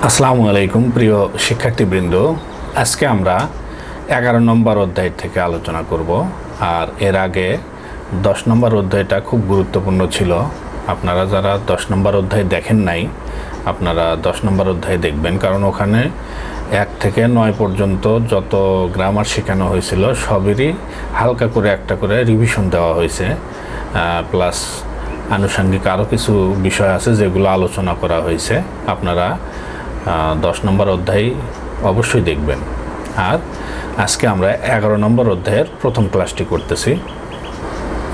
আসসালামু আলাইকুম প্রিয় শিক্ষার্থীবৃন্দ। আজকে আমরা 11 নম্বর অধ্যায় থেকে আলোচনা করব। আর এর আগে 10 নম্বর অধ্যায়টা খুব গুরুত্বপূর্ণ ছিল। আপনারা যারা 10 নম্বর অধ্যায় দেখেন নাই, আপনারা 10 নম্বর অধ্যায় দেখবেন, কারণ ওখানে 1 থেকে 9 পর্যন্ত যত গ্রামার শেখানো হয়েছিল সবেরই হালকা করে একটা করে রিভিশন দেওয়া হয়েছে, প্লাস আনুষঙ্গিক আরও কিছু বিষয় আছে যেগুলো আলোচনা করা হয়েছে। আপনারা 10 নম্বর অধ্যায় অবশ্যই দেখবেন। আর আজকে আমরা 11 নম্বর অধ্যায়ের প্রথম ক্লাসটি করতেছি।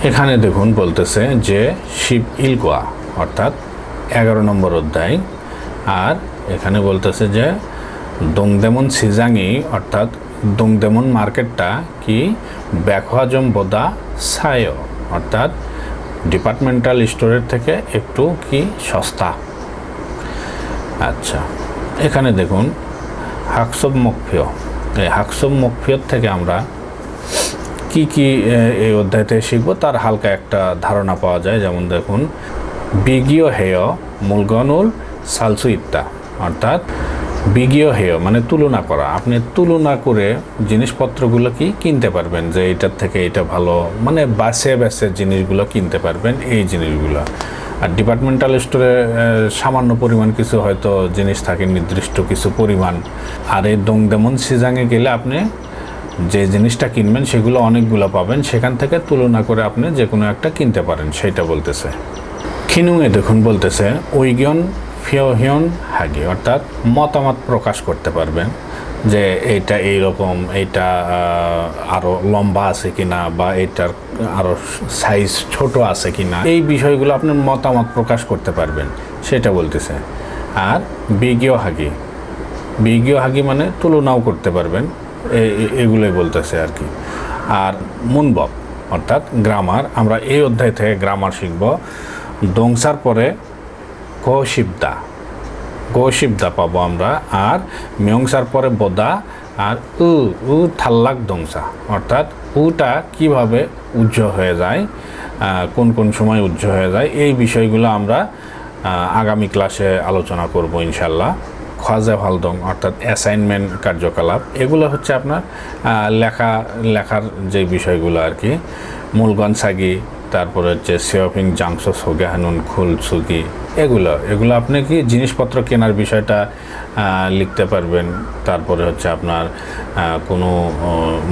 এখানে দেখুন বলতেছে যে শিব ইলকোয়া অর্থাৎ 11 নম্বর অধ্যায়। আর এখানে বলতেছে যে দংদেমন সিজাঙি অর্থাৎ দংদেমন মার্কেটটা কি ব্যাকহাজম বোদা সায় অর্থাৎ ডিপার্টমেন্টাল স্টোরের থেকে একটু কি সস্তা। আচ্ছা, এখানে দেখুন হাকসব মকফিয়, এই হাকসব মকফিয়ত থেকে আমরা কি কি এই অধ্যায়তে শিখব তার হালকা একটা ধারণা পাওয়া যায়। যেমন দেখুন বিগীয় হেয় মূলগনুল সালসুইত্তা অর্থাৎ বিগীয় হেয় মানে তুলনা করা। আপনি তুলনা করে জিনিসপত্রগুলো কি কিনতে পারবেন, যে এইটার থেকে এটা ভালো, মানে বাসে বাসে জিনিসগুলো কিনতে পারবেন এই জিনিসগুলো। আর ডিপার্টমেন্টাল স্টোরে সামান্য পরিমাণ কিছু হয়তো জিনিস থাকে, নির্দিষ্ট কিছু পরিমাণ। আর এই দংদেমন সিজাঙে গেলে আপনি যে জিনিসটা কিনবেন সেগুলো অনেকগুলো পাবেন, সেখান থেকে তুলনা করে আপনি যে কোনো একটা কিনতে পারেন, সেইটা বলতেছে। খিনুংয়ে দেখুন বলতেছে ওইগন ফিওহিয়ন হাগি অর্থাৎ মতামত প্রকাশ করতে পারবেন যে এইটা এইরকম, এইটা আরও লম্বা আছে কিনা, বা এইটার আরও সাইজ ছোট আছে কিনা, এই বিষয়গুলো আপনি মতামত প্রকাশ করতে পারবেন, সেটা বলতেছে। আর বিগীয় হাগি মানে তুলনাও করতে পারবেন, এগুলোই বলতেছে আর কি। আর মুনবক অর্থাৎ গ্রামার, আমরা এই অধ্যায় থেকে গ্রামার শিখব। দংসার পরে গোশিবদা পাবো আমরা, আর মিয়ংসার পরে বোদা, আর উ থাল্লাক দংসা অর্থাৎ উটা কিভাবে উজ্জ হয়ে যায়, কোন কোন সময় উজ্জ হয়ে যায়, এই বিষয়গুলো আমরা আগামী ক্লাসে আলোচনা করব ইনশাল্লাহ। খাজা ভালদং অর্থাৎ অ্যাসাইনমেন্ট কার্যকলাপ, এগুলো হচ্ছে আপনার লেখার যে বিষয়গুলো আর কি। মূলগন সাগি, তারপরে হচ্ছে সিওফিং জাংসো সোগাহানুন খুল সুগি, এগুলো আপনি কি জিনিসপত্র কেনার বিষয়টা লিখতে পারবেন। তারপরে হচ্ছে আপনার কোনো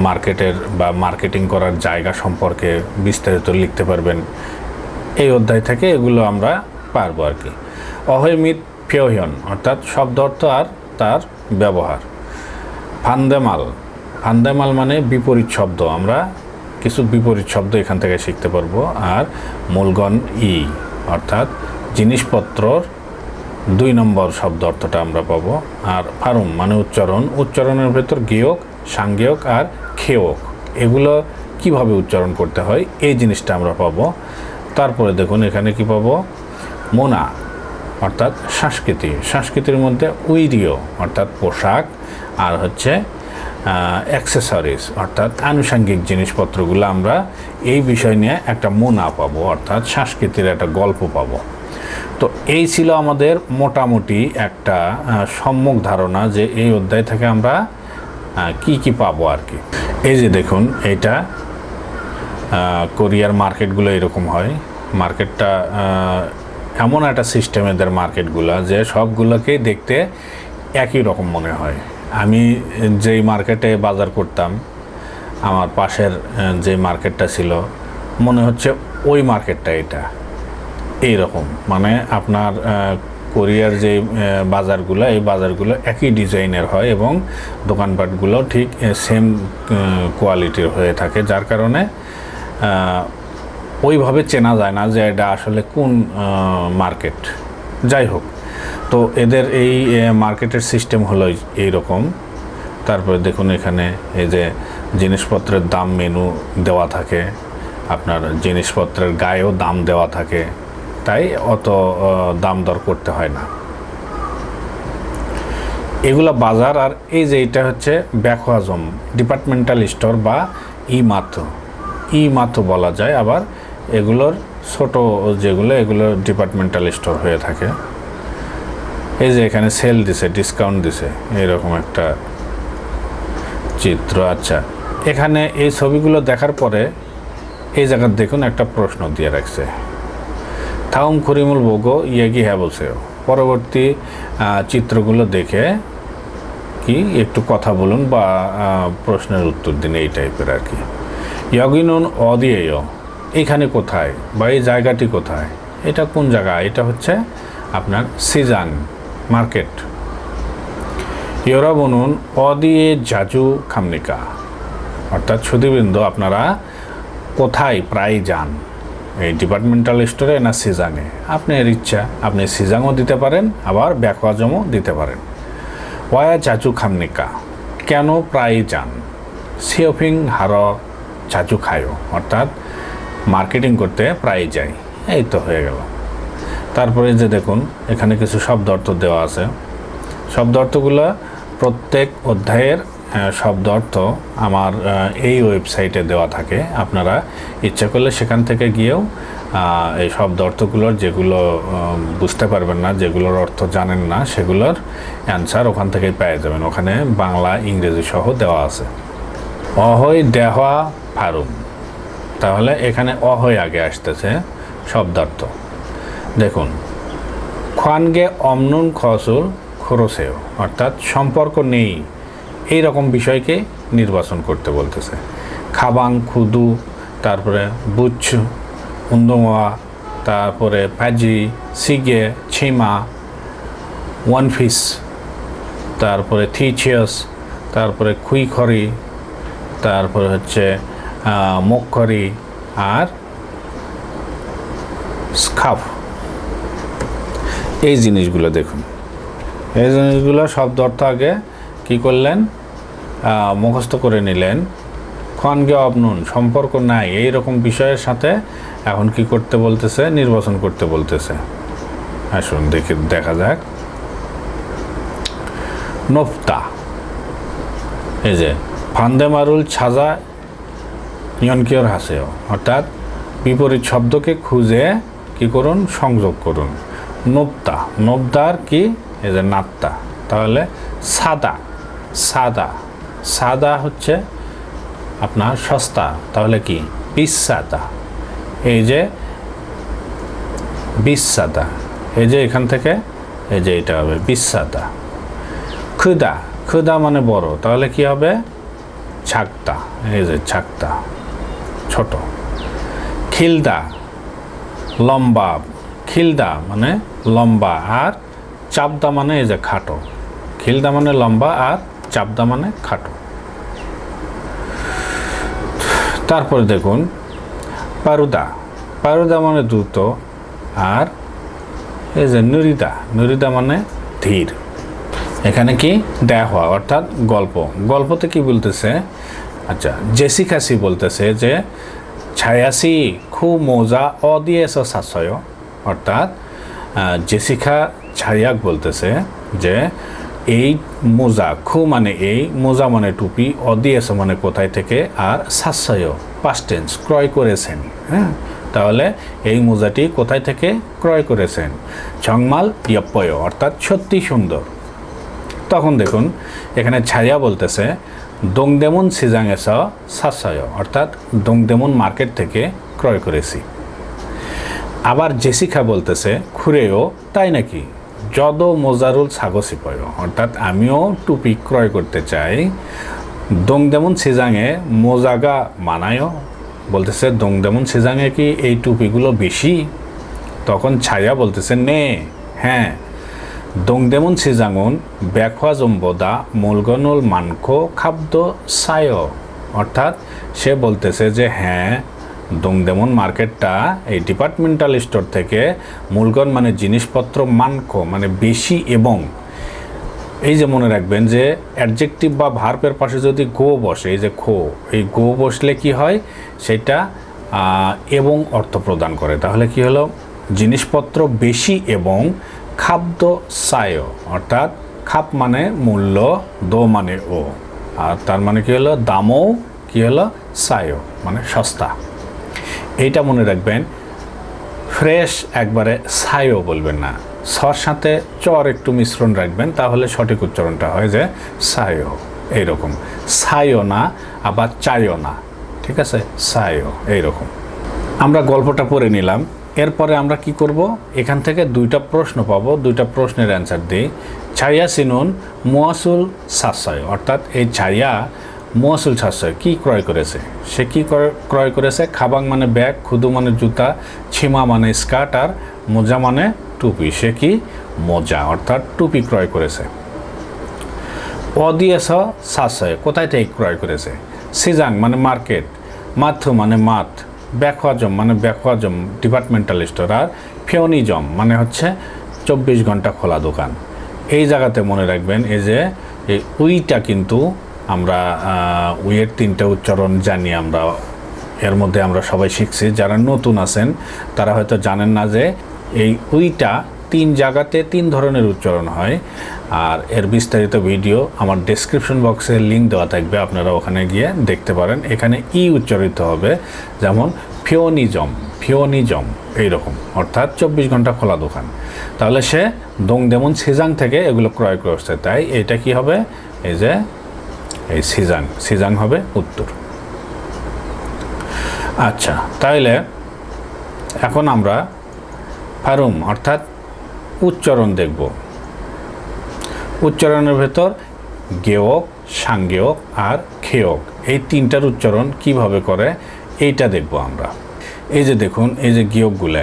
মার্কেটের বা মার্কেটিং করার জায়গা সম্পর্কে বিস্তারিত লিখতে পারবেন। এই অধ্যায় থেকে এগুলো আমরা পারবো আর কি। অহৈমিত ফিওহিয়ন অর্থাৎ শব্দ অর্থ আর তার ব্যবহার। ফান্দেমাল মানে বিপরীত শব্দ, আমরা কিছু বিপরীত শব্দ এখান থেকে শিখতে পারবো। আর মূলগণ অর্থাৎ জিনিসপত্রর 2 নম্বর শব্দ অর্থটা আমরা পাবো। আর ফারুম মানে উচ্চারণের ভেতর গেয়ক, সাংগেয়ক আর খেয়ক, এগুলো কিভাবে উচ্চারণ করতে হয় এই জিনিসটা আমরা পাবো। তারপরে দেখুন এখানে কি পাবো, মোনা অর্থাৎ সংস্কৃতির মধ্যে উইরিও অর্থাৎ পোশাক, আর হচ্ছে অ্যাক্সেসরিজ অর্থাৎ আনুষঙ্গিক জিনিসপত্রগুলো আমরা এই বিষয় নিয়ে একটা মোনা পাবো, অর্থাৎ সংস্কৃতির একটা গল্প পাবো। তো এই ছিল আমাদের মোটামুটি একটা সম্যক ধারণা যে এই অধ্যায় থেকে আমরা কি কি পাবো আর কি। এই যে দেখুন এইটা কোরিয়ার মার্কেটগুলো এরকম হয়। মার্কেটটা এমন একটা সিস্টেম এদের মার্কেটগুলো যে সবগুলোকেই দেখতে একই রকম মনে হয়। আমি যেই মার্কেটে বাজার করতাম, আমার পাশের যে মার্কেটটা ছিল, মনে হচ্ছে ওই মার্কেটটা এটা এইরকম। মানে আপনার কোরিয়ার যে বাজারগুলো, এই বাজারগুলো একই ডিজাইনের হয় এবং দোকানপাটগুলো ঠিক সেম কোয়ালিটির হয়ে থাকে, যার কারণে ওইভাবে চেনা যায় না যে এটা আসলে কোন মার্কেট। যাই হোক, তো এদের এই মার্কেটের সিস্টেম হলো এইরকম। তারপরে দেখুন এখানে এই যে জিনিসপত্রের দাম মেনু দেওয়া থাকে, আপনার জিনিসপত্রের গায়েও দাম দেওয়া থাকে, তাই অত দাম দর করতে হয় না। এগুলো বাজার। আর এই যে এটা হচ্ছে ব্যাকওয়াজম ডিপার্টমেন্টাল স্টোর বা ইমাতো বলা যায়। আবার এগুলোর ছোট যেগুলো, এগুলো ডিপার্টমেন্টাল স্টোর হয়ে থাকে। এই যে এখানে সেল দিছে, ডিসকাউন্ট দিছে, এইরকম একটা চিত্র। আচ্ছা, এখানে এই ছবিগুলো দেখার পরে এই জায়গায় দেখুন একটা প্রশ্ন দিয়ে রাখছে, থাউম খরিমুল বোগো ইয়েগি হ্যাঁ বলছে। পরবর্তী চিত্রগুলো দেখে কি একটু কথা বলুন বা প্রশ্নের উত্তর দিন, এই টাইপের আর কি। ইয়গিনুন অদিয়েয়, এইখানে কোথায় বা এই জায়গাটি কোথায়, এটা কোন জায়গা? এটা হচ্ছে আপনার সিজান মার্কেট। ইয়রাবনুন অদিয়ে জাজু খামনিকা, অর্থাৎ সুদীবৃন্দ আপনারা কোথায় প্রায় যান, এই ডিপার্টমেন্টাল স্টোরে না সিজাঙে? আপনার ইচ্ছা, আপনি সিজাংও দিতে পারেন, আবার ব্যাকওয়াজমও দিতে পারেন। ওয়া জাজু খামনিকা, কেন প্রায় যান? সিওফিং হার জাজু খায়ো, অর্থাৎ মার্কেটিং করতে প্রায় যাই। এই তো হয়ে গেল। তারপরে যে দেখুন এখানে কিছু শব্দ অর্থ দেওয়া আছে। শব্দ অর্থগুলো প্রত্যেক অধ্যায়ের শব্দ অর্থ আমার এই ওয়েবসাইটে দেওয়া থাকে। আপনারা ইচ্ছা করলে সেখান থেকে গিয়েও এই শব্দ অর্থগুলোর, যেগুলো বুঝতে পারবেন না, যেগুলোর অর্থ জানেন না, সেগুলোর অ্যান্সার ওখান থেকেই পেয়ে যাবেন। ওখানে বাংলা ইংরেজি সহ দেওয়া আছে। অহৈ দেহা ফারুম, তাহলে এখানে অহৈ আগে আসতেছে শব্দার্থ। দেখুন, খানগে অমনুন খসুল খরসেও, অর্থাৎ সম্পর্ক নেই এই রকম বিষয়কে নির্বাচন করতে বলতেছে। খাবাং খুদু, তারপরে বুচ্ছ উন্দমা, তারপরে পাজি সিগে ছিমা ওয়ানফিস, তারপরে থিচিয়াস, তারপরে খুইখরি, তারপরে হচ্ছে মক্ষরি আর স্কাফ। এই জিনিসগুলো দেখুন, এই জিনিসগুলো শব্দ অর্থ আগে কি করলেন, মুখস্থ করে নিলেন। খানগে অবনুন, সম্পর্ক নাই এই রকম বিষয়ের সাথে এখন কি করতে বলতেছে, নির্বাচন করতে বলতেছে। আসুন দেখা যাক। নোফতা, এই যে ফান্দেমারুল ছাজা ইয়নকিয়র হাসেও, অর্থাৎ বিপরীত শব্দকে খুঁজে কি করুন, সংযোগ করুন। নোফতা, নোবদার কি, এই যে নাত্তা, তাহলে সাদা, সাদা, সাদা হচ্ছে আপনার সস্তা, তাহলে কি বিসাদা। এই যে বিসাদা, এই যে এখান থেকে এই যে এটা হবে বিসাদা। খুদা, খুদা মানে বড়, তাহলে কি হবে ছাকতা, এই যে ছাকতা ছোট। খিলদা লম্বা, খিলদা মানে লম্বা, আর চাপদা মানে এই যে খাটো। খিলদা মানে লম্বা আর চাপদা মানে খাটো। তারপরে দেখুন পারুদা, পারুদা মানে দ্রুত, আর এই যে নুরিদা, নুরিদা মানে ধীর। এখানে কি দেওয়া, অর্থাৎ গল্প। গল্পতে কি বলতেছে, আচ্ছা জেসিকাসি বলতেছে যে ছায়াসি খুব মজা অদিয়েছ শাসয়, অর্থাৎ জেসিকা ছায়াক বলতেছে যে এই মোজা, খু মানে এই, মোজা মানে টুপি, অদিয়েছ মানে কোথায় থেকে, আর শাসয় পাস্ট টেন্স ক্রয় করেছেন। হ্যাঁ, তাহলে এই মোজাটি কোথায় থেকে ক্রয় করেছেন? চংমাল ইয়প্পয়, অর্থাৎ সত্যি সুন্দর। তখন দেখুন এখানে ছায়া বলতেছে দংদেমন সিজাংয়েস শাসয়, অর্থাৎ দংদেমন মার্কেট থেকে ক্রয় করেছি। আবার জেসিকা বলতেছে খুরেও, তাই নাকি, যদ মোজারুল ছাগসিপয়, অর্থাৎ আমিও টুপি ক্রয় করতে চাই। দংদেমন সিজাংয়ে মোজাগা মানায়ও, বলতেছে দংদেমন সিজাংয়ে কি এই টুপিগুলো বেশি? তখন ছায়া বলতেছে নে, হ্যাঁ। দংদেমন সিজাঙুন ব্যাখোয়া জম্বদা মূলগনুল মানখো খাদ্য সায়, অর্থাৎ সে বলতেছে যে হ্যাঁ, দংদেমন মার্কেটটা এই ডিপার্টমেন্টাল স্টোর থেকে মূলগন মানে জিনিসপত্র, মানখো মানে বেশি, এবং এই যে মনে রাখবেন যে অ্যাডজেক্টিভ বা ভার্বের পাশে যদি গো বসে, এই যে খো, এই গো বসলে কি হয়, সেটা এবং অর্থ প্রদান করে। তাহলে কি হলো, জিনিসপত্র বেশি এবং খাদ্য সায়, অর্থাৎ খাপ মানে মূল্য, দো মানে ও, আর তার মানে কি হলো দামও কি হলো সায় মানে সস্তা। এইটা মনে রাখবেন, ফ্রেশ একবারে সায়ও বলবেন না, সর সাথে চর একটু মিশ্রণ রাখবেন, তাহলে সঠিক উচ্চারণটা হয় যে সায়ো, এইরকম। সায়ো না, আবার চায়ো না, ঠিক আছে, সায়ো, এইরকম। আমরা গল্পটা পড়ে নিলাম। এরপরে আমরা কি করব, এখান থেকে দুইটা প্রশ্ন পাবো, দুইটা প্রশ্নের অ্যান্সার দিই। ছায়া সিনুন মুয়াসুল সাশ্রয়, অর্থাৎ এই ছায়া মুয়াসুল সাশ্রয় কি ক্রয় করেছে, সে কি ক্রয় করেছে। খাবাং মানে ব্যাগ, খুদু মানে জুতা, ছিমা মানে স্কার্ট, আর মোজা মানে টুপি। সে কি মোজা অর্থাৎ টুপি ক্রয় করেছে। অদিয়েস সাশ্রয় কোথায় থেকে ক্রয় করেছে। সিজাং মানে মার্কেট, মাথু মানে মাথ, ব্যাকওয়াজম মানে ব্যাকওয়াজম ডিপার্টমেন্টাল স্টোর, আর ফিওনিজম মানে হচ্ছে 24 ঘন্টা খোলা দোকান। এই জায়গাতে মনে রাখবেন এই যে এই উইটা কিন্তু আমরা উইয়ের 3টা উচ্চারণ জানি আমরা, এর মধ্যে আমরা সবাই শিখছি। যারা নতুন আছেন তারা হয়তো জানেন না যে এই উইটা 3 জায়গাতে 3 ধরনের উচ্চারণ হয়। আর এর বিস্তারিত ভিডিও আমার ডেসক্রিপশন বক্সে লিঙ্ক দেওয়া থাকবে, আপনারা ওখানে গিয়ে দেখতে পারেন। এখানে ই উচ্চারিত হবে, যেমন ফিওনিজম, ফিওনিজম এইরকম, অর্থাৎ 24 ঘন্টা খোলা দোকান। তাহলে সে দংদেমন সিজাং থেকে এগুলো ক্রয় করছে, তাই এটা কি হবে, এই যে এই সিজাং, সিজাং হবে উত্তর। আচ্ছা, তাইলে এখন আমরা ফারুম অর্থাৎ উচ্চারণ দেখব। উচ্চারণের ভেতর গেয়ক, সাংগেয়ক আর খেয়ক, এই 3টার উচ্চারণ কিভাবে করে এইটা দেখব আমরা। এই যে দেখুন, এই যে গেয়কগুলো,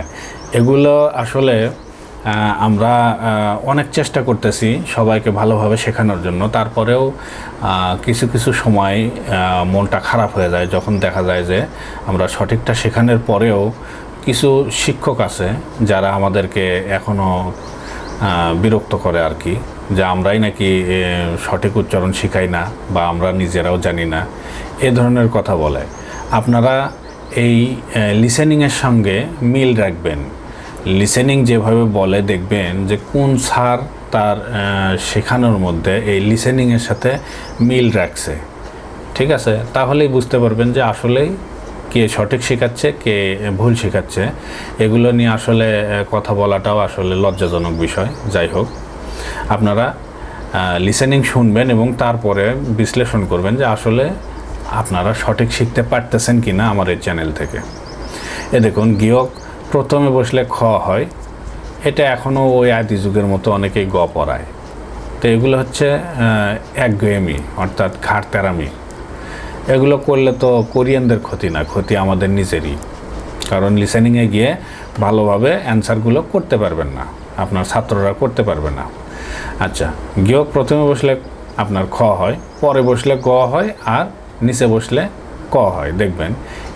এগুলো আসলে আমরা অনেক চেষ্টা করতেছি সবাইকে ভালোভাবে শেখানোর জন্য, তারপরেও কিছু কিছু সময় মনটা খারাপ হয়ে যায় যখন দেখা যায় যে আমরা সঠিকটা শেখানোর পরেও কিছু শিক্ষক আছে যারা আমাদেরকে এখনও বিরক্ত করে আর কি, যে আমরাই নাকি সঠিক উচ্চারণ শিখাই না বা আমরা নিজেরাও জানি না, এ ধরনের কথা বলে। আপনারা এই লিসেনিংয়ের সঙ্গে মিল রাখবেন। লিসেনিং যেভাবে বলে দেখবেন যে কোন স্যার তার শেখানোর মধ্যে এই লিসেনিংয়ের সাথে মিল রাখছে, ঠিক আছে, তাহলেই বুঝতে পারবেন যে আসলেই কে সঠিক শেখাচ্ছে কে ভুল শেখাচ্ছে। এগুলো নিয়ে আসলে কথা বলাটাও আসলে লজ্জাজনক বিষয়। যাই হোক, আপনারা লিসেনিং শুনবেন এবং তারপরে বিশ্লেষণ করবেন যে আসলে আপনারা সঠিক শিখতে পারতেছেন কি না আমার এই চ্যানেল থেকে। এ দেখুন, গিয়ক প্রথমে বসলে খ হয়, এটা এখনও ওই আদি যুগের মতো অনেকেই গ পড়ায়। তো এগুলো হচ্ছে একঘেয়েমি অর্থাৎ ঘাড় তেরামি। এগুলো করলে তো কোরিয়ানদের ক্ষতি না, ক্ষতি আমাদের নিজেরই, কারণ লিসেনিংয়ে গিয়ে ভালোভাবে অ্যান্সারগুলো করতে পারবেন না, আপনার ছাত্ররা করতে পারবে না। আচ্ছা, গিয়ক প্রথমে বসলে আপনার খ হয়, পরে বসলে গ হয়, আর নিচে বসলে ক হয়। দেখবেন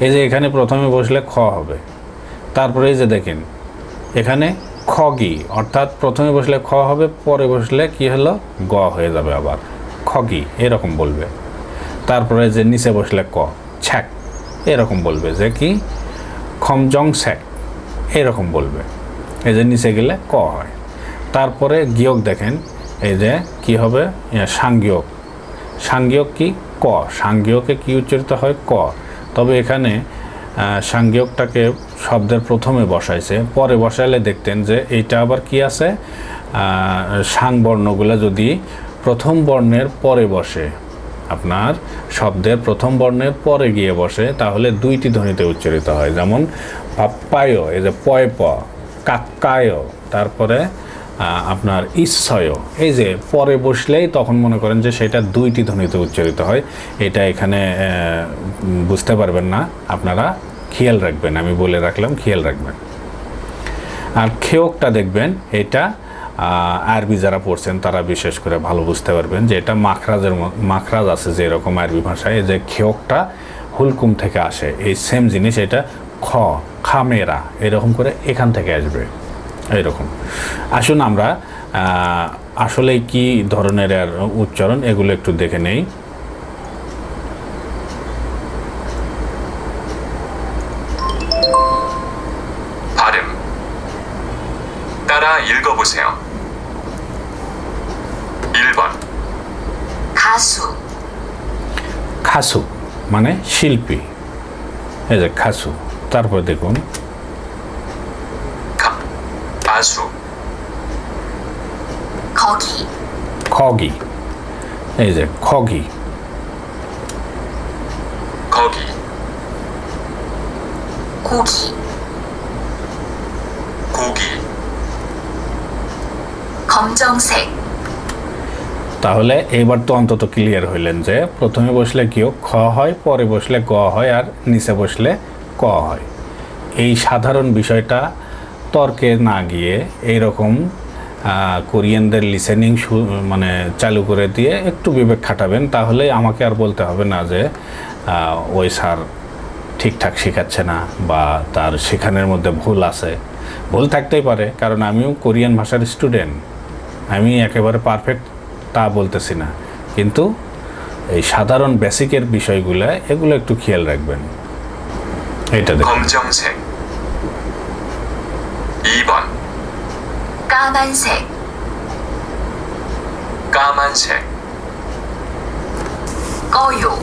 এই যে এখানে প্রথমে বসলে খ হবে, তারপরে এই যে দেখেন এখানে খগি, অর্থাৎ প্রথমে বসলে খ হবে, পরে বসলে কি হলো গ হয়ে যাবে, আবার খগি এরকম বলবে। তারপরে যে নিচে বসলে ক, ছ্যাক এরকম বলবে, যে কি খমজং ছ্যাক এরকম বলবে। এই যে নিচে গেলে ক হয়। তারপরে গিয়ক দেখেন এই যে কি হবে, সাংগিয়ক। সাংগিয়ক কি ক, সাংগিয়কে কি উচ্চারিত হয় ক, তবে এখানে সাংগিয়কটাকে শব্দের প্রথমে বসাইছে, পরে বসাইলে দেখতেন যে এইটা আবার কি আছে, সাং বর্ণগুলো যদি প্রথম বর্ণের পরে বসে, আপনার শব্দের প্রথম বর্ণের পরে গিয়ে বসে, তাহলে 2টি ধ্বনিতে উচ্চারিত হয়। যেমন পাপ্পায়, এই যে পয় প, কাক্কায়, তারপরে আপনার ইচ্ছয়, এই যে পরে বসলেই তখন মনে করেন যে সেটা 2টি ধ্বনিতে উচ্চারিত হয়। এটা এখানে বুঝতে পারবেন না, আপনারা খেয়াল রাখবেন, আমি বলে রাখলাম খেয়াল রাখবেন। আর খেয়কটা দেখবেন, এটা আরবি যারা পড়ছেন তারা বিশেষ করে ভালো বুঝতে পারবেন যে এটা মাখরাজ আছে যে এরকম আরবি ভাষায়, যে খেয়কটা হুলকুম থেকে আসে, এই সেম জিনিস এটা খ, খামেরা এরকম করে এখান থেকে আসবে এইরকম। আসুন আমরা আসলে কি ধরনের উচ্চারণ এগুলো একটু দেখে নেই। 발음 따라 읽어보세요. 1번 가수, খাসু মানে শিল্পী, এই যে খাসু। তারপর দেখুন 아수 거기, খগি, এই যে খগি, 거기, 고기, 고기, 검정색, তাহলে এইবার তো অন্তত ক্লিয়ার হইলেন যে প্রথমে বসলে কিও খ হয়, পরে বসলে গ হয়, আর নিচে বসলে ক হয়। এই সাধারণ বিষয়টা তর্কে না গিয়ে এইরকম কোরিয়ানদের লিসেনিং মানে চালু করে দিয়ে একটু বিবেক খাটাবেন, তাহলে আমাকে আর বলতে হবে না যে ওই স্যার ঠিকঠাক শেখাচ্ছে না বা তার শেখানোর মধ্যে ভুল আছে। ভুল থাকতেই পারে, কারণ আমিও কোরিয়ান ভাষার স্টুডেন্ট, আমি একেবারে পারফেক্ট তা বলতেছি না, কিন্তু এই সাধারণ বেসিকের বিষয়গুলো এগুলো একটু খেয়াল রাখবেন। এটা দেখুন, 검정색 2번 까만색, 까만색 꺼요,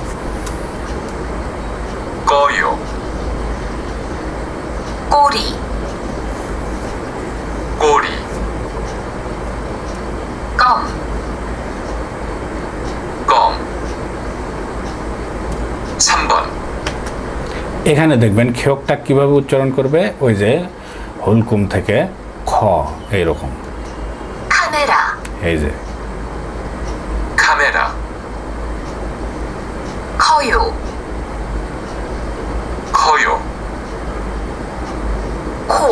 꺼요 꼬리, 꼬리 껌, 껌 3번 এখানে দেখবেন খেয়কটা কিভাবে উচ্চারণ করবে, ওই যে হুলকুম থেকে খ এইরকম, 카메라, এই যে 카메라 커요, 커요 코,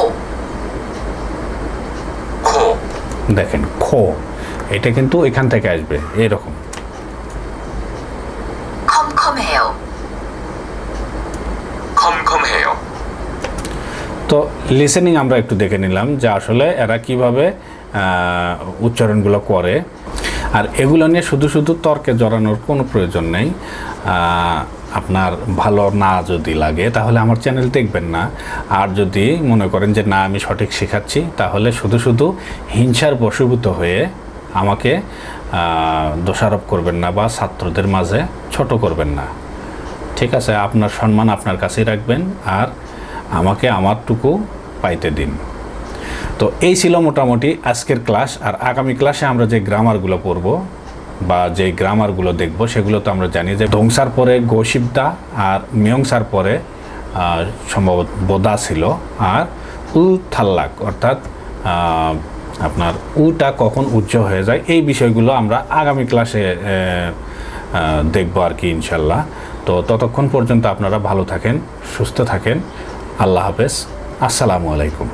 코 দেখেন খো, এটা কিন্তু এখান থেকে আসবে এইরকম। 컴컴해요, 컴컴해요 তো লিসেনিং আমরা একটু দেখে নিলাম যে আসলে এরা কিভাবে উচ্চারণগুলো করে, আর এগুলো নিয়ে শুধু শুধু তর্কে জড়ানোর কোনো প্রয়োজন নেই। আপনার ভালো না যদি লাগে তাহলে আমার চ্যানেল দেখবেন না, আর যদি মনে করেন যে না আমি সঠিক শেখাচ্ছি, তাহলে শুধু শুধু হিংসার বশীভূত হয়ে আমাকে দোষারোপ করবেন না বা ছাত্রদের মাঝে ছোট করবেন না। ঠিক আছে, আপনার সম্মান আপনার কাছেই রাখবেন, আর আমাকে আমারটুকু পাইতে দিন। তো এই ছিল মোটামুটি আজকের ক্লাস। আর আগামী ক্লাসে আমরা যে গ্রামারগুলো পড়ব বা যে গ্রামারগুলো দেখব, সেগুলো তো আমরা জানি যে ধংসার পরে গোশিবদা আর মিয়ংসার পরে সম্ভবত বোদা ছিল, আর উ থাল্লাক অর্থাৎ আপনার উটা কখন উচ্চ হয়ে যায়, এই বিষয়গুলো আমরা আগামী ক্লাসে দেখব আর কি ইনশাল্লাহ। তো ততক্ষণ পর্যন্ত আপনারা ভালো থাকেন, সুস্থ থাকেন। আল্লাহ হাফেজ, আসসালামু আলাইকুম।